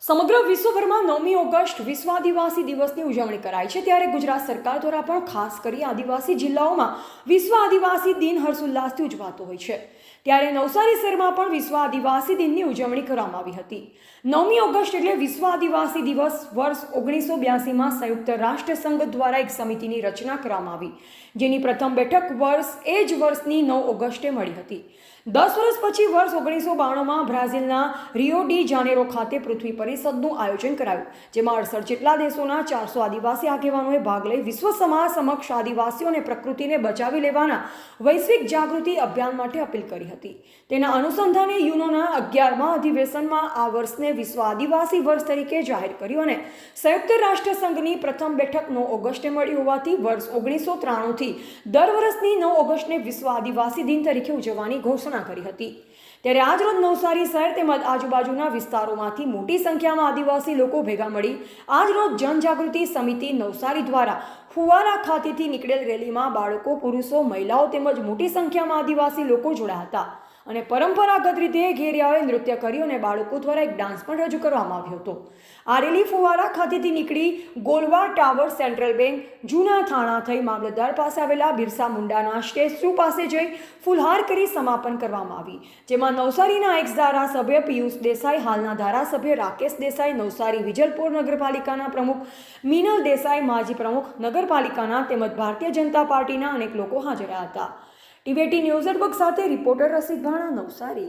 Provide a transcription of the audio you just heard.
સમગ્ર વિશ્વભરમાં 9મી ઓગસ્ટ વિશ્વ આદિવાસી દિવસની ઉજવણી કરાય છે, ત્યારે ગુજરાત સરકાર દ્વારા પણ ખાસ કરી આદિવાસી જિલ્લાઓમાં વિશ્વ આદિવાસી દિન હર્ષોલ્લાસથી ઉજવાતો હોય છે। ત્યારે નવસારી શહેરમાં પણ વિશ્વ આદિવાસી દિનની ઉજવણી કરવામાં આવી હતી। 9મી ઓગસ્ટ એટલે વિશ્વ આદિવાસી દિવસ વર્ષ 1982માં સંયુક્ત રાષ્ટ્ર સંઘ દ્વારા એક સમિતિની રચના કરવામાં આવી, જેની પ્રથમ બેઠક એ જ વર્ષની 9 ઓગસ્ટે મળી હતી। 10 વર્ષ પછી વર્ષ 1992માં બ્રાઝિલના રિયો ડી જાનેરો ખાતે પૃથ્વી પરિષદનું આયોજન કરાયું, જેમાં 68 જેટલા દેશોના 400 આદિવાસી આગેવાનોએ ભાગ લઈ વિશ્વ સમાજ સમક્ષ આદિવાસીઓને પ્રકૃતિને બચાવી લેવાના વૈશ્વિક જાગૃતિ અભિયાન માટે અપીલ કરી હતી। તેના અનુસંધાને યુનોના 11મા અધિવેશનમાં આ વર્ષને વિશ્વ આદિવાસી વર્ષ તરીકે જાહેર કર્યું અને સંયુક્ત રાષ્ટ્ર સંઘની પ્રથમ બેઠક 9 ઓગસ્ટે મળી હોવાથી વર્ષ 1993થી દર વર્ષની 9 ઓગસ્ટને વિશ્વ આદિવાસી દિન તરીકે ઉજવવાની ઘોષણા કરી હતી। ત્યારે આજરોજ નવસારી શહેર તેમજ આજુબાજુના વિસ્તારોમાંથી મોટી સંખ્યામાં આદિવાસી લોકો ભેગા મળી આજરોજ જનજાગૃતિ સમિતિ નવસારી દ્વારા ફુવારા ખાતેથી નીકળેલ રેલીમાં બાળકો, પુરુષો, મહિલાઓ તેમજ મોટી સંખ્યામાં આદિવાસી લોકો જોડાયા હતા અને પરંપરાગત રીતે ઘેરિયાઓએ નૃત્ય કર્યું અને બાળકો દ્વારા એક ડાન્સ પણ રજૂ કરવામાં આવ્યો હતો। આ રેલી ફુવારા ખાતેથી નીકળી ગોલવા ટાવર, સેન્ટ્રલ બેંક, જૂના થાણા થઈ મામલતદાર પાસે આવેલા બિરસા મુંડાના સ્ટેચ્યુ પાસે જઈ ફુલહાર કરી સમાપન કરવામાં આવી, જેમાં નવસારીના એક્સ ધારાસભ્ય પિયુષ દેસાઈ, હાલના ધારાસભ્ય રાકેશ દેસાઈ, નવસારી વિજલપુર નગરપાલિકાના પ્રમુખ મિનલ દેસાઈ, માજી પ્રમુખ નગરપાલિકાના તેમજ ભારતીય જનતા પાર્ટીના અનેક લોકો હાજર રહ્યા હતા। ટીવીટી ન્યૂઝ નેટવર્ક સાથે રિપોર્ટર રસિક ભાણા, નવસારી।